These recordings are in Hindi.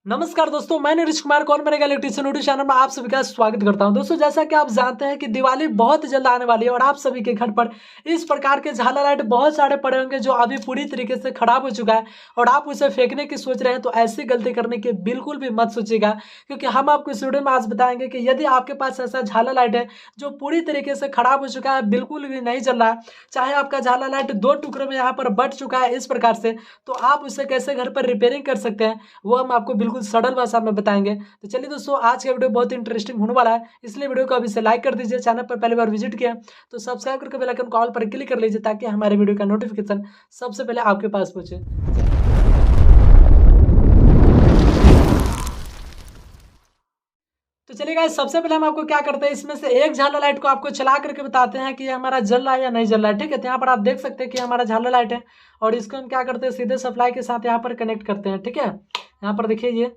नमस्कार दोस्तों, मैं नीरज कुमार कौन बनेगा इलेक्ट्रिशियन यूट्यूब चैनल में आप सभी का स्वागत करता हूं। दोस्तों, जैसा कि आप जानते हैं कि दिवाली बहुत जल्द आने वाली है और आप सभी के घर पर इस प्रकार के झालर लाइट बहुत सारे पड़े होंगे जो अभी पूरी तरीके से खराब हो चुका है और आप उसे फेंकने की सोच रहे हैं। तो ऐसी गलती करने की बिल्कुल भी मत सोचिएगा, क्योंकि हम आपको इस वीडियो में आज बताएंगे कि यदि आपके पास ऐसा झालर लाइट है जो पूरी तरीके से खराब हो चुका है, बिल्कुल भी नहीं चल रहा है, चाहे आपका झालर लाइट दो टुकड़ों में यहाँ पर बट चुका है इस प्रकार से, तो आप उसे कैसे घर पर रिपेयरिंग कर सकते हैं वो हम आपको बिल्कुल सरल भाषा में बताएंगे। तो चलिए दोस्तों, आज का वीडियो बहुत इंटरेस्टिंग होने वाला है, इसलिए वीडियो को अभी से लाइक कर दीजिए। चैनल पर पहली बार विजिट किया तो सब्सक्राइब करके बेल आइकन कॉल पर क्लिक कर लीजिए ताकि हमारे वीडियो का नोटिफिकेशन सबसे पहले आपके पास पहुंचे। तो चलिए गाइस, सबसे पहले हम आपको क्या करते हैं, इसमें से एक झालर लाइट को आपको चला करके बताते हैं कि ये हमारा जल रहा है या नहीं जल रहा है। ठीक है, तो यहाँ पर आप देख सकते हैं कि हमारा झालर लाइट है और इसको हम क्या करते हैं, सीधे सप्लाई के साथ यहाँ पर कनेक्ट करते हैं। ठीक है, यहाँ पर देखिए ये,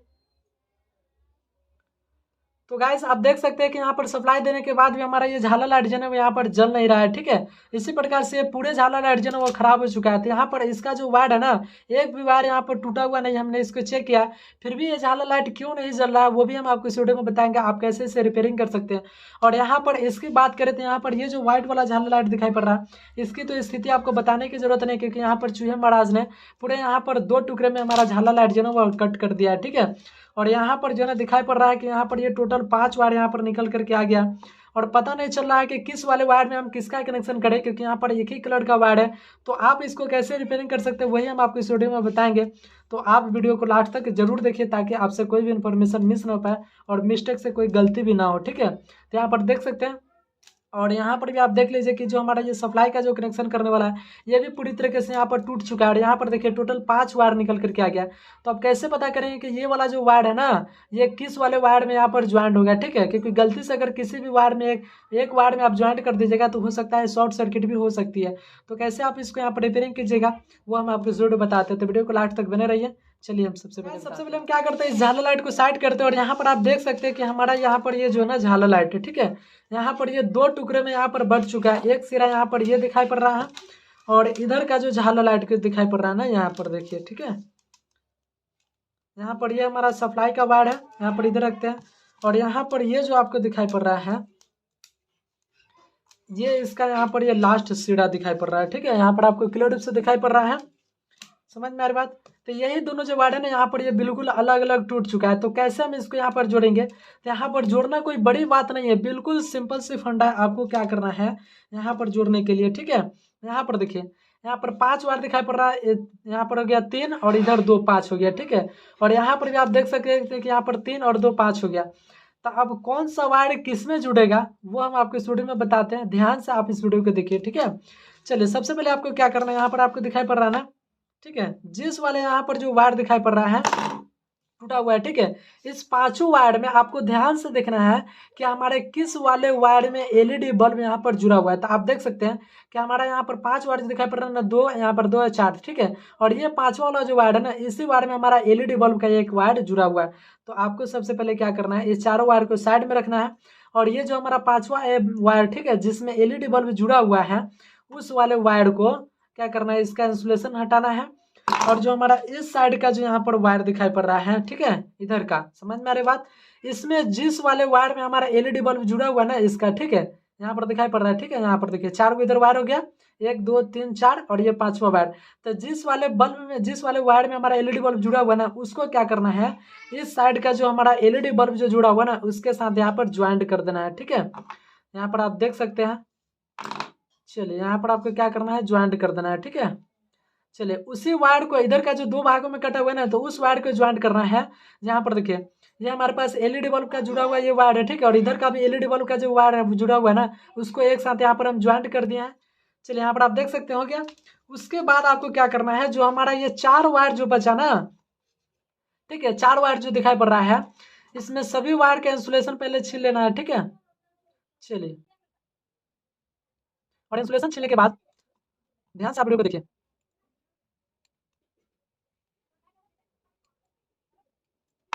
तो गाइस आप देख सकते हैं कि यहाँ पर सप्लाई देने के बाद भी हमारा ये झालर लाइट जो है वो यहाँ पर जल नहीं रहा है। ठीक है, इसी प्रकार से ये पूरे झालर लाइट जो है वो खराब हो चुका है। तो यहाँ पर इसका जो वायर है ना, एक भी वायर यहाँ पर टूटा हुआ नहीं, हमने इसको चेक किया, फिर भी ये झालर लाइट क्यों नहीं जल रहा है वो भी हम आपको इस वीडियो में बताएंगे आप कैसे इसे रिपेयरिंग कर सकते हैं। और यहाँ पर इसकी बात करें तो यहाँ पर ये जो व्हाइट वाला झालर लाइट दिखाई पड़ रहा है, इसकी तो स्थिति आपको बताने की जरूरत नहीं, क्योंकि यहाँ पर चूहे महाराज ने पूरे यहाँ पर दो टुकड़े में हमारा झालर लाइट जो है वो कट कर दिया है। ठीक है, और यहाँ पर जो है ना दिखाई पड़ रहा है कि यहाँ पर ये टोटल 5 वायर यहाँ पर निकल करके आ गया और पता नहीं चल रहा है कि किस वाले वायर में हम किसका कनेक्शन करें, क्योंकि यहाँ पर एक ही कलर का वायर है। तो आप इसको कैसे रिपेयरिंग कर सकते हैं वही हम आपको इस वीडियो में बताएंगे। तो आप वीडियो को लास्ट तक जरूर देखिए ताकि आपसे कोई भी इन्फॉर्मेशन मिस ना हो पाए और मिस्टेक से कोई गलती भी ना हो। ठीक है, तो यहाँ पर देख सकते हैं और यहाँ पर भी आप देख लीजिए कि जो हमारा ये सप्लाई का जो कनेक्शन करने वाला है ये भी पूरी तरीके से यहाँ पर टूट चुका है और यहाँ पर देखिए टोटल 5 वायर निकल करके आ गया। तो अब कैसे पता करेंगे कि ये वाला जो वायर है ना, ये किस वाले वायर में यहाँ पर ज्वाइंट हो गया। ठीक है, क्योंकि गलती से अगर किसी भी वायर में एक वायर में आप ज्वाइंट कर दीजिएगा तो हो सकता है शॉर्ट सर्किट भी हो सकती है। तो कैसे आप इसको यहाँ पर रिपेयरिंग कीजिएगा वो हम आपको वीडियो बताते हैं, तो वीडियो को लास्ट तक बने रहिए। चलिए हम सबसे पहले हम क्या करते हैं, इस झालर लाइट को साइड करते हैं और यहाँ पर आप देख सकते हैं कि हमारा यहाँ पर ये जो है ना झालर लाइट है, ठीक है, यहाँ पर ये दो टुकड़े में यहाँ पर बढ़ चुका है। एक सिरा यहाँ पर ये दिखाई पड़ रहा है और इधर का जो झालर लाइट के दिखाई पड़ रहा है ना, यहाँ पर देखिए। ठीक है, यहाँ पर ये हमारा सप्लाई का वायर है, यहाँ पर इधर रखते हैं और यहाँ पर ये जो आपको दिखाई पड़ रहा है ये इसका यहाँ पर ये लास्ट सिरा दिखाई पड़ रहा है। ठीक है, यहाँ पर आपको क्लियर रूप से दिखाई पड़ रहा है, समझ में आ रही बात। तो यही दोनों जो वायर है ना यहाँ पर ये बिल्कुल अलग अलग टूट चुका है। तो कैसे हम इसको यहाँ पर जोड़ेंगे, तो यहाँ पर जोड़ना कोई बड़ी बात नहीं है, बिल्कुल सिंपल सी फंडा है। आपको क्या करना है यहाँ पर जोड़ने के लिए, ठीक है, यहाँ पर देखिए यहाँ पर 5 वायर दिखाई पड़ रहा है, यहाँ पर हो गया 3 और इधर 2 5 हो गया। ठीक है, और यहाँ पर भी आप देख सकते हैं कि यहाँ पर 3 और 2 5 हो गया। तो अब कौन सा वायर किस में जुड़ेगा वो हम आपको इस वीडियो में बताते हैं, ध्यान से आप इस वीडियो को देखिए। ठीक है, चलिए सबसे पहले आपको क्या करना है, यहाँ पर आपको दिखाई पड़ रहा है ना, ठीक है, जिस वाले यहाँ पर जो वायर दिखाई पड़ रहा है टूटा हुआ है, ठीक है, इस पांचों वायर में आपको ध्यान से देखना है कि हमारे किस वाले वायर में एलईडी बल्ब यहाँ पर जुड़ा हुआ है। तो आप देख सकते हैं कि हमारा यहाँ पर 5 वायर दिखाई पड़ रहा है ना, 2 यहाँ पर 2 है 4, ठीक है, और ये पांचवा वाला जो वायर है ना, इसी वायर में हमारा एलईडी बल्ब का एक वायर जुड़ा हुआ है। तो आपको सबसे पहले क्या करना है, ये चारों वायर को साइड में रखना है और ये जो हमारा पांचवा वायर, ठीक है, जिसमें एलईडी बल्ब जुड़ा हुआ है, उस वाले वायर को क्या करना है, इसका इंसुलेशन हटाना है और जो हमारा इस साइड का जो यहाँ पर वायर दिखाई पड़ रहा है, ठीक है, इधर का, समझ में आ रही बात, इसमें जिस वाले वायर में हमारा एलईडी बल्ब जुड़ा हुआ है ना इसका, ठीक है, यहाँ पर दिखाई पड़ रहा है। ठीक है, यहाँ पर देखिए 4 को इधर वायर हो गया, 1 2 3 4 और ये पांचवा वायर। तो जिस वाले बल्ब में, जिस वाले वायर में हमारा एलईडी बल्ब जुड़ा हुआ है ना, उसको क्या करना है, इस साइड का जो हमारा एलईडी बल्ब जो जुड़ा हुआ है ना उसके साथ यहाँ पर ज्वाइंट कर देना है। ठीक है, यहाँ पर आप देख सकते हैं, चलिए यहाँ पर आपको क्या करना है, ज्वाइंट कर देना है। ठीक है, चलिए उसी वायर को, इधर का जो दो भागों में कटा हुआ है ना, तो उस वायर को ज्वाइंट करना है। यहाँ पर देखिए ये हमारे पास एलईडी बल्ब का जुड़ा हुआ ये वायर है, ठीक है, और इधर का भी एलईडी बल्ब का जो वायर है जुड़ा हुआ है ना, उसको एक साथ यहाँ पर हम ज्वाइंट कर दिए हैं। चलिए यहाँ पर आप देख सकते हो क्या। उसके बाद आपको क्या करना है, जो हमारा ये 4 वायर जो बचा ना, ठीक है, 4 वायर जो दिखाई पड़ रहा है, इसमें सभी वायर का इंसुलेशन पहले छील लेना है। ठीक है, चलिए, और इंसुलेशन छीलने के बाद ध्यान से आप वीडियो को देखिए।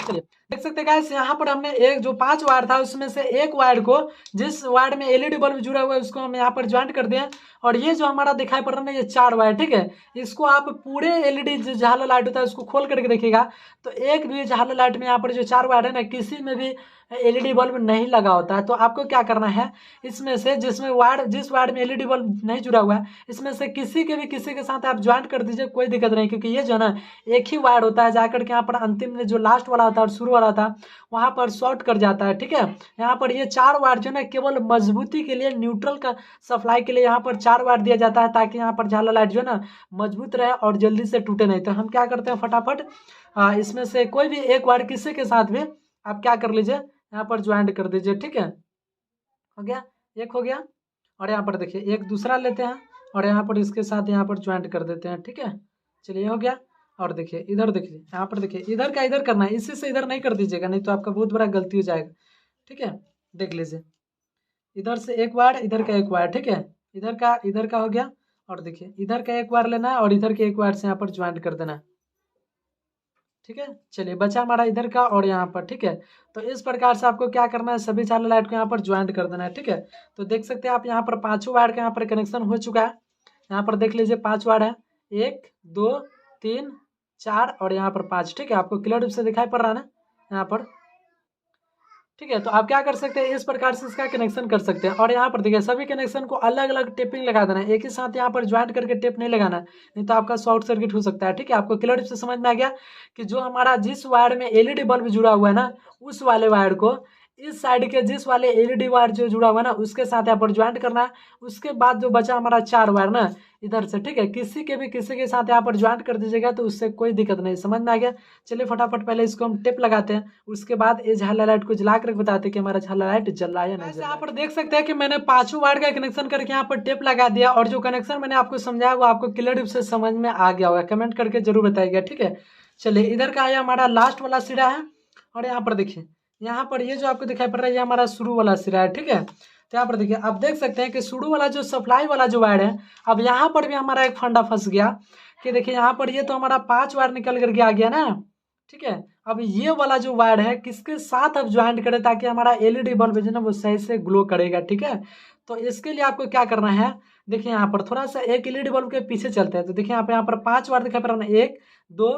चलिए देख सकते हैं गाइस, यहाँ पर हमने एक जो 5 वायर था उसमें से एक वायर को, जिस वायर में एलईडी बल्ब जुड़ा हुआ है उसको हम यहाँ पर ज्वाइंट कर दिए। और ये जो हमारा दिखाई पड़ रहा है ना, ये 4 वायर, ठीक है, इसको आप पूरे एलईडी जो झालर लाइट होता है उसको खोल करके देखिएगा तो एक भी झालर लाइट में यहाँ पर जो 4 वायर है ना, किसी में भी एलईडी बल्ब नहीं लगा होता है। तो आपको क्या करना है, इसमें से जिसमें वायर, जिस वायर में एलईडी बल्ब नहीं जुड़ा हुआ है, इसमें से किसी के साथ आप ज्वाइंट कर दीजिए, कोई दिक्कत नहीं, क्योंकि ये जो है ना एक ही वायर होता है, जाकर के यहाँ पर अंतिम में जो लास्ट वाला होता है और शुरू वाला था वहाँ पर शॉर्ट कर जाता है, ठीक है। यहाँ पर ये 4 वायर जो है ना केवल मजबूती के लिए, न्यूट्रल का सप्लाई के लिए यहाँ पर 4 वायर दिया जाता है, ताकि यहाँ पर झालर लाइट जो है ना मजबूत रहे और जल्दी से टूटे नहीं। तो हम क्या करते हैं, फटाफट इसमें से कोई भी एक वायर किसी के साथ भी आप क्या कर लीजिए, यहाँ पर ज्वाइंट कर दीजिए, ठीक है। हो गया, एक हो गया। और यहाँ पर देखिए एक दूसरा लेते हैं और यहाँ पर इसके साथ यहाँ पर ज्वाइंट कर देते हैं, ठीक है। चलिए हो गया। और देखिए इधर देखिए, यहाँ पर देखिए इधर का इधर करना है, इसी से इधर नहीं कर दीजिएगा, नहीं तो आपका बहुत बड़ा गलती हो जाएगा, ठीक है। देख लीजिए, इधर से एक वायर, इधर का एक वायर, ठीक है, इधर का हो गया। और देखिए इधर का एक वायर लेना है और इधर के एक वायर से यहाँ पर ज्वाइंट कर देना है, ठीक है। चलिए बचा हमारा इधर का और यहाँ पर, ठीक है। तो इस प्रकार से आपको क्या करना है, सभी झालर लाइट को यहाँ पर ज्वाइंट कर देना है, ठीक है। तो देख सकते हैं आप यहाँ पर 5 वायर का यहाँ पर कनेक्शन हो चुका है। यहाँ पर देख लीजिए 5 वायर है, 1 2 3 4 और यहाँ पर 5, ठीक है। आपको क्लियर रूप से दिखाई पड़ रहा है ना यहाँ पर, ठीक है। तो आप क्या कर सकते हैं, इस प्रकार से इसका कनेक्शन कर सकते हैं। और यहाँ पर देखिए सभी कनेक्शन को अलग अलग टेपिंग लगा देना है, एक ही साथ यहाँ पर ज्वाइंट करके टेप नहीं लगाना है, नहीं तो आपका शॉर्ट सर्किट हो सकता है, ठीक है। आपको क्लियर रूप से समझ में आ गया कि जो हमारा जिस वायर में एलईडी बल्ब जुड़ा हुआ है ना, उस वाले वायर को इस साइड के जिस वाले एलईडी वायर जो जुड़ा हुआ है ना उसके साथ यहाँ पर ज्वाइंट करना है। उसके बाद जो बचा हमारा 4 वायर ना इधर से, ठीक है, किसी के साथ यहाँ पर ज्वाइंट कर दीजिएगा तो उससे कोई दिक्कत नहीं। समझ में आ गया। चलिए फटाफट पहले इसको हम टेप लगाते हैं, उसके बाद ये झालर लाइट को जला कर बताते हैं कि हमारा झालर लाइट जल रहा है या नहीं जल रहा है। यहाँ पर देख सकते हैं कि मैंने 5 वायर का कनेक्शन करके यहाँ पर टेप लगा दिया, और जो कनेक्शन मैंने आपको समझाया वो आपको क्लियर रूप से समझ में आ गया होगा, कमेंट करके जरूर बताइएगा, ठीक है। चलिए इधर का आया हमारा लास्ट वाला सिरा है, और यहाँ पर देखिए, यहाँ पर ये जो आपको दिखाई पड़ रहा है ये हमारा शुरू वाला सिरा है, ठीक है। तो यहाँ पर देखिए आप देख सकते हैं कि शुरू वाला जो सप्लाई वाला जो वायर है, अब यहाँ पर भी हमारा एक फंडा फंस गया कि देखिए यहाँ पर ये तो हमारा 5 वायर निकल करके आ गया ना, ठीक है। अब ये वाला जो वायर है किसके साथ अब ज्वाइंट करें ताकि हमारा एलईडी बल्ब जो है ना वो सही से ग्लो करेगा, ठीक है। तो इसके लिए आपको क्या करना है, देखिए यहाँ पर थोड़ा सा एक एलईडी बल्ब के पीछे चलते हैं। तो देखिए यहाँ पर 5 वायर दिखाई पड़ रहा है, 1 2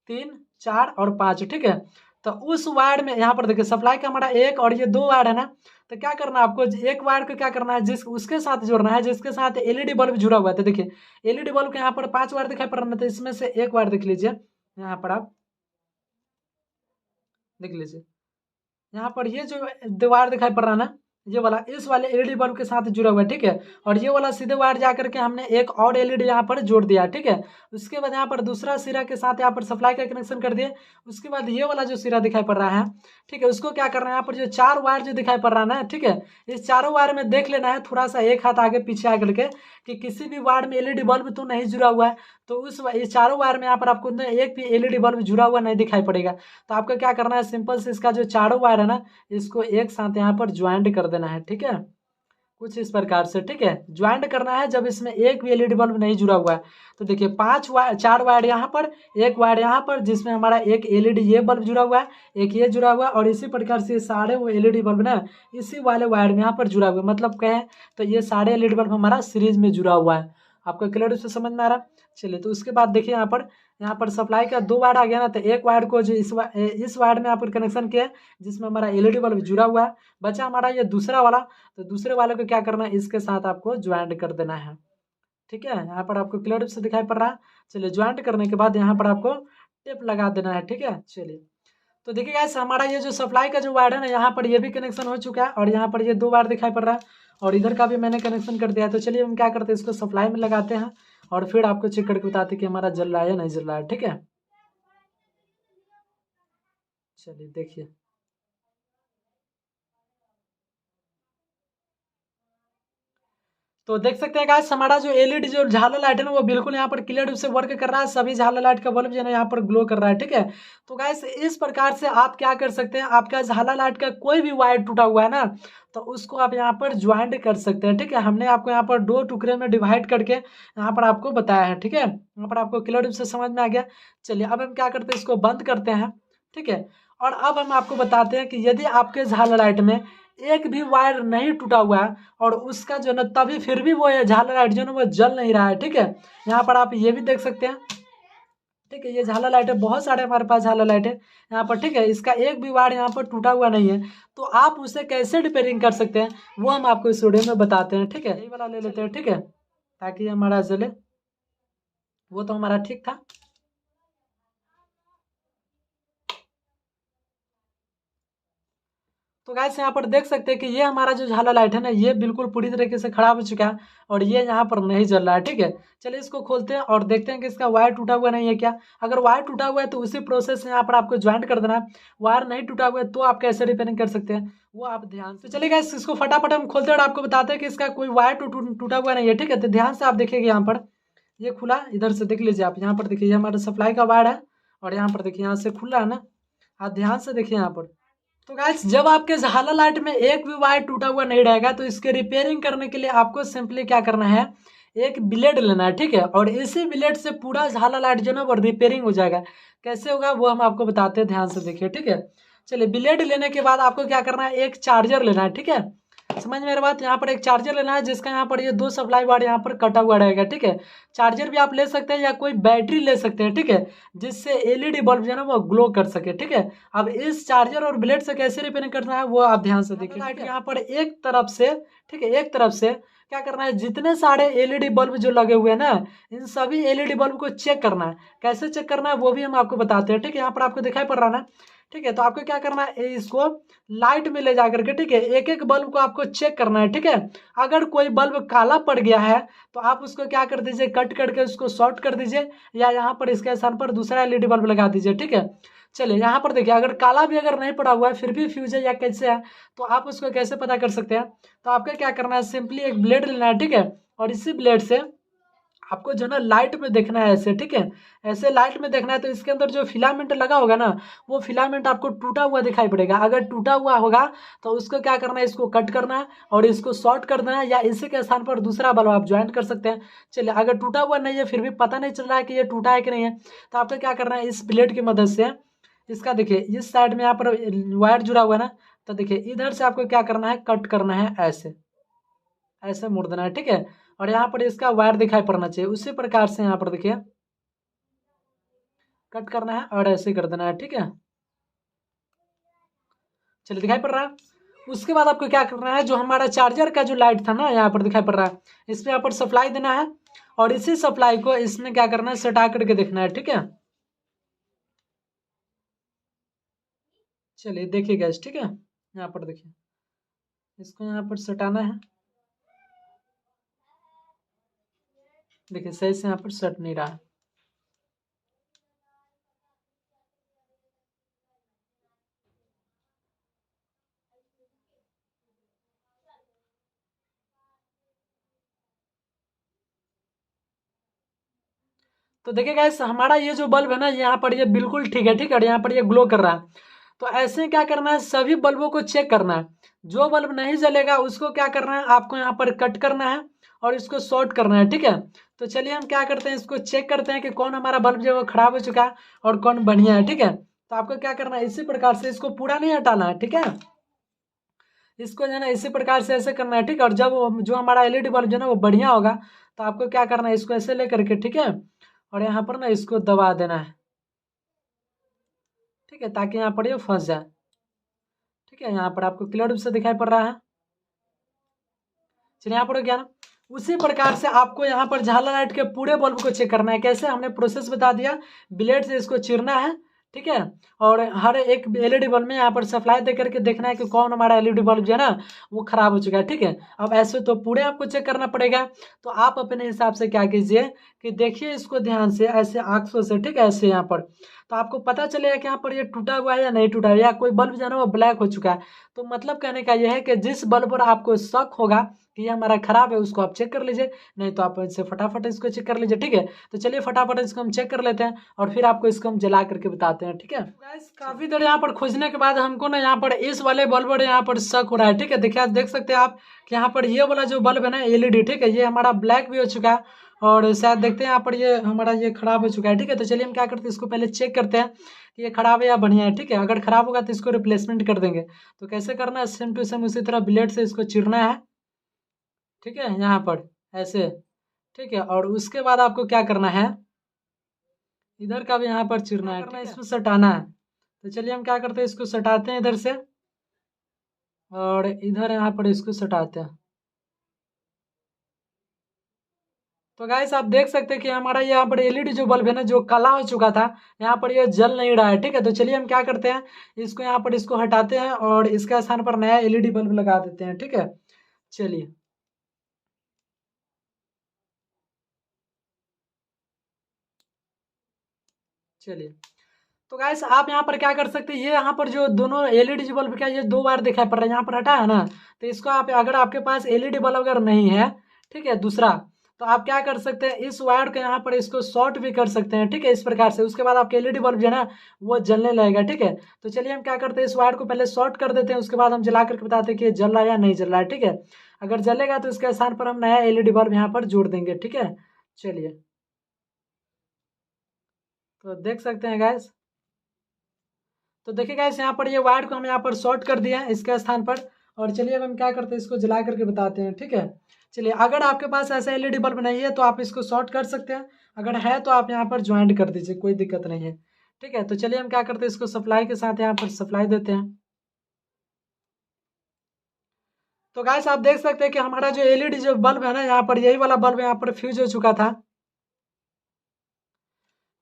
3 4 और 5, ठीक है। तो उस वायर में यहाँ पर देखिए सप्लाई का हमारा 1 और ये 2 वायर है ना, तो क्या करना है आपको, एक वायर को क्या करना है जिस उसके साथ जोड़ना है जिसके साथ एलईडी बल्ब जुड़ा हुआ है। तो देखिए एलईडी बल्ब के यहाँ पर 5 वायर दिखाई पड़ रहा है, तो इसमें से एक वायर देख लीजिए, यहाँ पर आप देख लीजिए, यहाँ पर ये जो दीवार दिखाई पड़ रहा है ना, ये वाला इस वाले एलईडी बल्ब के साथ जुड़ा हुआ है, ठीक है। और ये वाला सीधे वायर जाकर के हमने एक और एलईडी यहाँ पर जोड़ दिया, ठीक है। उसके बाद यहाँ पर दूसरा सिरा के साथ यहाँ पर सप्लाई का कनेक्शन कर दिए। उसके बाद ये वाला जो सिरा दिखाई पड़ रहा है, ठीक है, उसको क्या करना है, यहाँ पर जो 4 वायर जो दिखाई पड़ रहा है ना, ठीक है, इस चारों वायर में देख लेना है थोड़ा सा एक हाथ आगे पीछे आकर के कि किसी भी वायर में एलईडी बल्ब तो नहीं जुड़ा हुआ है। तो इस चारों वायर में यहाँ पर आपको एक भी एलईडी बल्ब जुड़ा हुआ नहीं दिखाई पड़ेगा। तो आपको क्या करना है, सिंपल से इसका जो चारों वायर है ना इसको एक साथ यहाँ पर ज्वाइंट कर देना है, ठीक है, कुछ इस प्रकार से, ठीक है। ज्वाइंट करना है जब इसमें एक भी एलईडी बल्ब नहीं जुड़ा हुआ है। तो देखिए 4 वायर यहाँ पर, एक वायर यहाँ पर जिसमें हमारा एक एलईडी ये बल्ब जुड़ा हुआ है, एक ये जुड़ा हुआ है, और इसी प्रकार से सारे वो एलईडी बल्ब ना इसी वाले वायर में यहाँ पर जुड़ा हुआ है। मतलब क्या है, तो ये सारे एलईडी बल्ब हमारा सीरीज में जुड़ा हुआ है। आपको क्लियर से समझ में आ रहा। चलिए तो उसके बाद देखिए यहाँ पर सप्लाई का 2 वायर आ गया ना, तो एक वायर को जो इस वायर में यहाँ पर कनेक्शन किया है जिसमें हमारा एलईडी बल्ब जुड़ा हुआ है। बचा हमारा ये दूसरा वाला, तो दूसरे वाले को क्या करना है, इसके साथ आपको ज्वाइंट कर देना है, ठीक है। यहाँ पर आपको क्लियर से दिखाई पड़ रहा है। चलिए ज्वाइंट करने के बाद यहाँ पर आपको टेप लगा देना है, ठीक है। चलिए तो देखिए गाइस हमारा ये जो सप्लाई का जो वायर है ना यहाँ पर ये भी कनेक्शन हो चुका है, और यहाँ पर ये 2 वायर दिखाई पड़ रहा है, और इधर का भी मैंने कनेक्शन कर दिया है। तो चलिए हम क्या करते हैं, इसको सप्लाई में लगाते हैं और फिर आपको चेक करके बताते हैं कि हमारा जल रहा है या नहीं जल रहा है, ठीक है। चलिए देखिए, तो देख सकते हैं गाइस हमारा जो एलईडी जो झालर लाइट है ना वो बिल्कुल यहाँ पर क्लियर रूप से वर्क कर रहा है। सभी झालर लाइट का बल्ब जो है ना यहाँ पर ग्लो कर रहा है, ठीक है। तो गाइस इस प्रकार से आप क्या कर सकते हैं, आपका झालर लाइट का कोई भी वायर टूटा हुआ है ना तो उसको आप यहाँ पर ज्वाइंट कर सकते हैं, ठीक है। हमने आपको यहाँ पर 2 टुकड़े में डिवाइड करके यहाँ पर आपको बताया है, ठीक है। यहाँ पर आपको क्लियर रूप से समझ में आ गया। चलिए अब हम क्या करते हैं, इसको बंद करते हैं, ठीक है। और अब हम आपको बताते हैं कि यदि आपके झालर लाइट में एक भी वायर नहीं टूटा हुआ है और उसका जो है तभी फिर भी वो ये झालर लाइट जो है वो जल नहीं रहा है, ठीक है। यहाँ पर आप ये भी देख सकते हैं, ठीक है। ये झालर लाइट है, बहुत सारे हमारे पास झालर लाइट है यहाँ पर, ठीक है। इसका एक भी वायर यहाँ पर टूटा हुआ नहीं है। तो आप उसे कैसे रिपेयरिंग कर सकते हैं वो हम आपको इस वीडियो में बताते हैं, ठीक है। यही वाला ले लेते हैं, ठीक है, ताकि हमारा जले। वो तो हमारा ठीक था। तो गाइस यहाँ पर देख सकते हैं कि ये हमारा जो झालर लाइट है ना, ये बिल्कुल पूरी तरीके से खराब हो चुका है और ये यहाँ पर नहीं जल रहा है, ठीक है। चलिए इसको खोलते हैं और देखते हैं कि इसका वायर टूटा हुआ नहीं है क्या। अगर वायर टूटा हुआ है तो उसी प्रोसेस से यहाँ पर आपको ज्वाइंट कर देना है। वायर नहीं टूटा हुआ है तो आप कैसे रिपेयरिंग कर सकते हैं वो आप ध्यान से। चलिए गाइस इसको फटाफट हम खोलते हैं और आपको बताते हैं कि इसका कोई वायर टूटा हुआ नहीं है, ठीक है। तो ध्यान से आप देखिएगा, यहाँ पर ये खुला, इधर से देख लीजिए आप। यहाँ पर देखिए ये हमारा सप्लाई का वायर है और यहाँ पर देखिए यहाँ से खुला है ना, आप ध्यान से देखिए यहाँ पर। तो गाइस जब आपके झालर लाइट में एक भी वायर टूटा हुआ नहीं रहेगा तो इसके रिपेयरिंग करने के लिए आपको सिंपली क्या करना है, एक ब्लेड लेना है, ठीक है। और इसी ब्लेड से पूरा झालर लाइट जो है ना वो रिपेयरिंग हो जाएगा। कैसे होगा वो हम आपको बताते हैं, ध्यान से देखिए, ठीक है। चलिए ब्लेड लेने के बाद आपको क्या करना है, एक चार्जर लेना है, ठीक है। समझ में मेरी बात। यहाँ पर एक चार्जर लेना है जिसका यहाँ पर ये 2 सप्लाई वायर यहाँ पर कटा हुआ रहेगा, ठीक है। चार्जर भी आप ले सकते हैं या कोई बैटरी ले सकते हैं, ठीक है, जिससे एलईडी बल्ब जो है ना वो ग्लो कर सके, ठीक है। अब इस चार्जर और ब्लेड से कैसे रिपेयरिंग करना है वो आप ध्यान से देखिए। लाइट यहाँ पर एक तरफ से, ठीक है, एक तरफ से क्या करना है, जितने सारे एलईडी बल्ब जो लगे हुए हैं ना, इन सभी एलईडी बल्ब को चेक करना है। कैसे चेक करना है वो भी हम आपको बताते हैं, ठीक है। यहाँ पर आपको दिखाई पड़ रहा है ना, ठीक है। तो आपको क्या करना है, इसको लाइट में ले जाकर के, ठीक है, एक एक बल्ब को आपको चेक करना है, ठीक है। अगर कोई बल्ब काला पड़ गया है तो आप उसको क्या कर दीजिए, कट करके उसको शॉर्ट कर दीजिए या यहाँ पर इसके स्थान पर दूसरा एलईडी बल्ब लगा दीजिए, ठीक है। चलिए यहाँ पर देखिए, अगर काला भी अगर नहीं पड़ा हुआ है फिर भी फ्यूज है या कैसे है, तो आप उसको कैसे पता कर सकते हैं। तो आपको क्या करना है, सिंपली एक ब्लेड लेना है, ठीक है। और इसी ब्लेड से आपको जो है ना लाइट में देखना है ऐसे, ठीक है, ऐसे लाइट में देखना है। तो इसके अंदर जो फिलामेंट लगा होगा ना, वो फिलामेंट आपको टूटा हुआ दिखाई पड़ेगा। अगर टूटा हुआ होगा तो उसको क्या करना है, इसको कट करना है और इसको शॉर्ट कर देना है या इसी के स्थान पर दूसरा बल्ब आप ज्वाइन कर सकते हैं। चलिए अगर टूटा हुआ नहीं है फिर भी पता नहीं चल रहा है कि ये टूटा है कि नहीं है, तो आपको क्या करना है, इस ब्लेड की मदद से इसका देखिए इस साइड में यहाँ पर वायर जुड़ा हुआ है ना, तो देखिए इधर से आपको क्या करना है, कट करना है, ऐसे ऐसे मुड़ देना है, ठीक है। और यहाँ पर इसका वायर दिखाई पड़ना चाहिए, उसी प्रकार से यहाँ पर देखिए कट करना है और ऐसे कर देना है, ठीक है। चलिए दिखाई पड़ रहा है। उसके बाद आपको क्या करना है, जो हमारा चार्जर का जो लाइट था ना यहाँ पर दिखाई पड़ रहा है, इसमें यहाँ पर सप्लाई देना है और इसी सप्लाई को इसमें क्या करना है, सटा करके देखना है, ठीक है। चलिए देखिए गैस, ठीक है, यहाँ पर देखिए इसको यहाँ पर सटाना है। देखिए सही से यहाँ पर सट नहीं रहा है। तो देखिए गाइस हमारा ये जो बल्ब है ना, यहाँ पर ये बिल्कुल ठीक है, ठीक है, और यहाँ पर ये ग्लो कर रहा है। तो ऐसे क्या करना है, सभी बल्बों को चेक करना है। जो बल्ब नहीं जलेगा उसको क्या करना है, आपको यहाँ पर कट करना है और इसको शॉर्ट करना है, ठीक है। तो चलिए हम क्या करते हैं, इसको चेक करते हैं कि कौन हमारा बल्ब जो है वो खराब हो चुका है और कौन बढ़िया है, ठीक है। तो आपको क्या करना है, इसी प्रकार से इसको पूरा नहीं हटाना है, ठीक है। इसको जो है ना इसी प्रकार से ऐसे करना है, ठीक है। और जब जो हमारा एलईडी बल्ब जो है ना वो बढ़िया होगा तो आपको क्या करना है, इसको ऐसे लेकर के, ठीक है, और यहाँ पर ना इसको दबा देना है, ठीक है, ताकि यहाँ पर ये फंस जाए, ठीक है। यहाँ पर आपको क्लियर रूप से दिखाई पड़ रहा है। चलिए यहाँ पर हो गया ना। उसी प्रकार से आपको यहाँ पर झालर लाइट के पूरे बल्ब को चेक करना है। कैसे, हमने प्रोसेस बता दिया। ब्लेड से इसको चीरना है, ठीक है, और हर एक एलईडी बल्ब में यहाँ पर सप्लाई दे करके देखना है कि कौन हमारा एलईडी बल्ब जो है ना वो खराब हो चुका है, ठीक है। अब ऐसे तो पूरे आपको चेक करना पड़ेगा। तो आप अपने हिसाब से क्या कीजिए कि देखिए इसको ध्यान से, ऐसे आंखों से, ठीक है, ऐसे यहाँ पर, तो आपको पता चलेगा कि यहाँ पर ये टूटा हुआ है या नहीं टूटा है, या कोई बल्ब जो है ना वो ब्लैक हो चुका है। तो मतलब कहने का यह है कि जिस बल्ब पर आपको शक होगा कि ये हमारा खराब है उसको आप चेक कर लीजिए, नहीं तो आप इससे फटाफट इसको चेक कर लीजिए, ठीक है। तो चलिए फटाफट इसको हम चेक कर लेते हैं और फिर आपको इसको हम जला करके बताते हैं, ठीक है। गाइस काफी देर यहाँ पर खोजने के बाद हमको ना यहाँ पर इस वाले बल्ब पर यहाँ पर शक हो रहा है, ठीक है। देखिए देख सकते हैं आप कि यहाँ पर ये वाला जो बल्ब है ना एलईडी, ठीक है, ये हमारा ब्लैक भी हो चुका है और शायद देखते हैं यहाँ पर ये हमारा ये खराब हो चुका है। ठीक है, तो चलिए हम क्या करते हैं, इसको पहले चेक करते हैं कि ये खराब है या बढ़िया है। ठीक है, अगर खराब होगा तो इसको रिप्लेसमेंट कर देंगे। तो कैसे करना है, सेम टू सेम उसी तरह ब्लेड से इसको चीरना है। ठीक है, यहाँ पर ऐसे। ठीक है, और उसके बाद आपको क्या करना है, इधर का भी यहाँ पर चीरना है। ठीक है, इसमें सटाना है। तो चलिए हम क्या करते हैं, इसको सटाते हैं इधर से, और इधर यहाँ पर इसको सटाते हैं। तो गाइस आप देख सकते हैं कि हमारा यहाँ पर एलईडी जो बल्ब है ना, जो काला हो चुका था, यहाँ पर ये जल नहीं रहा है। ठीक है, तो चलिए हम क्या करते हैं, इसको यहाँ पर इसको हटाते हैं और इसके स्थान पर नया एलईडी बल्ब लगा देते हैं। ठीक है, चलिए। चलिए, तो गाइस आप यहाँ पर क्या कर सकते हैं, ये यहाँ पर जो दोनों एलईडी जो बल्ब का ये दो वायर दिखाई पड़ रहा है, यहाँ पर हटा है ना, तो इसको आप अगर आपके पास एलईडी बल्ब अगर नहीं है, ठीक है, दूसरा, तो आप क्या कर सकते हैं, इस वायर को यहाँ पर इसको शॉर्ट भी कर सकते हैं। ठीक है, इस प्रकार से उसके बाद आपके एलईडी बल्ब जो है ना वो जलने लगेगा। ठीक है, तो चलिए हम क्या करते हैं, इस वायर को पहले शॉर्ट कर देते हैं, उसके बाद हम जला करके बताते हैं कि ये जल रहा है या नहीं जल रहा है। ठीक है, अगर जलेगा तो इसके स्थान पर हम नया एलईडी बल्ब यहाँ पर जोड़ देंगे। ठीक है, चलिए, तो देख सकते हैं गैस। तो देखिए गाइस यहाँ पर ये वायर को हम यहाँ पर शॉर्ट कर दिया है इसके स्थान पर। और चलिए अब हम क्या करते हैं, इसको जला करके बताते हैं। ठीक है, चलिए, अगर आपके पास ऐसा एलईडी बल्ब नहीं है तो आप इसको शॉर्ट कर सकते हैं, अगर है तो आप यहाँ पर ज्वाइंट कर दीजिए, कोई दिक्कत नहीं है। ठीक है, तो चलिए हम क्या करते हैं, इसको सप्लाई के साथ यहाँ पर सप्लाई देते हैं। तो गाइस आप देख सकते हैं कि हमारा जो एलईडी जो बल्ब है ना, यहाँ पर यही वाला बल्ब यहाँ पर फ्यूज हो चुका था।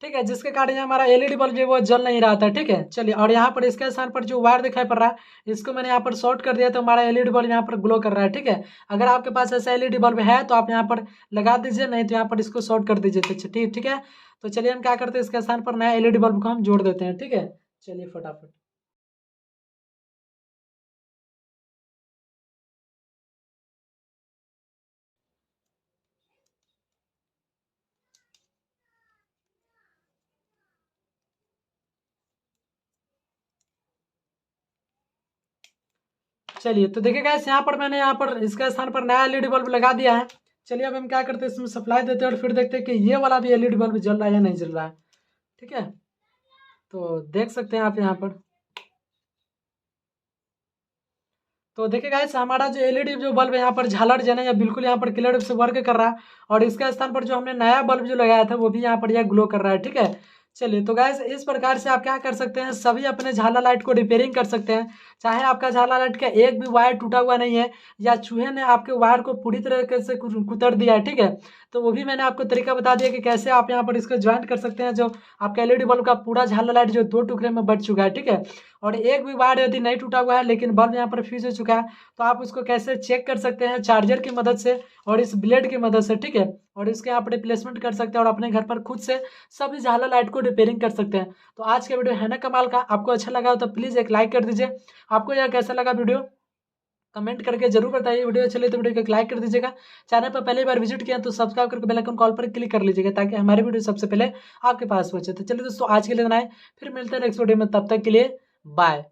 ठीक है, जिसके कारण ये हमारा एलईडी बल्ब जो है वो जल नहीं रहा था। ठीक है, चलिए, और यहाँ पर इसके स्थान पर जो वायर दिखाई पड़ रहा है, इसको मैंने यहाँ पर शॉर्ट कर दिया तो हमारा एलईडी बल्ब यहाँ पर ग्लो कर रहा है। ठीक है, अगर आपके पास ऐसा एलईडी बल्ब है तो आप यहाँ पर लगा दीजिए, नहीं तो यहाँ पर इसको शॉर्ट कर दीजिए। तो ठीक है, तो चलिए हम क्या करते हैं, इसके स्थान पर नया एलईडी बल्ब को हम जोड़ देते हैं। ठीक है, चलिए फटाफट। चलिए, तो देखिए गाइस यहाँ पर मैंने यहाँ पर इसके स्थान पर नया एलईडी बल्ब लगा दिया है। चलिए अब हम क्या करते हैं, इसमें सप्लाई देते हैं और फिर देखते हैं कि ये वाला भी एलईडी बल्ब जल रहा है या नहीं जल रहा है। ठीक है, तो देख सकते हैं आप यहाँ पर। तो देखिए गाइस हमारा जो एलईडी जो बल्ब है यहाँ पर झालर जने या बिल्कुल यहाँ पर क्लियर रूप से वर्क कर रहा है, और इसके स्थान पर जो हमने नया बल्ब जो लगाया था वो भी यहाँ पर यह ग्लो कर रहा है। ठीक है, चलिए, तो गाइस इस प्रकार से आप क्या कर सकते हैं, सभी अपने झालर लाइट को रिपेयरिंग कर सकते हैं। चाहे आपका झालर लाइट का एक भी वायर टूटा हुआ नहीं है, या चूहे ने आपके वायर को पूरी तरीके से कुतर दिया है। ठीक है, तो वो भी मैंने आपको तरीका बता दिया कि कैसे आप यहाँ पर इसको ज्वाइंट कर सकते हैं, जो आपका एलईडी बल्ब का पूरा झालर लाइट जो दो टुकड़े में बट चुका है। ठीक है, और एक भी वायर यदि नहीं टूटा हुआ है लेकिन बल्ब यहाँ पर फ्यूज हो चुका है, तो आप उसको कैसे चेक कर सकते हैं, चार्जर की मदद से और इस ब्लेड की मदद से। ठीक है, और इसके आप रिप्लेसमेंट कर सकते हैं और अपने घर पर खुद से सभी झालर लाइट को रिपेयरिंग कर सकते हैं। तो आज का वीडियो है ना कमाल का, आपको अच्छा लगा हो तो प्लीज़ एक लाइक कर दीजिए। आपको यह कैसा लगा वीडियो कमेंट करके जरूर बताइए। वीडियो अच्छी लगी तो वीडियो को एक लाइक कर दीजिएगा। चैनल पर पहली बार विजिट किया तो सब्सक्राइब करके बेल आइकन कॉल पर क्लिक कर लीजिएगा, ताकि हमारी वीडियो सबसे पहले आपके पास पहुंचे। तो चलिए दोस्तों, आज के लिए इतना है, फिर मिलते हैं नेक्स्ट वीडियो में, तब तक के लिए बाय।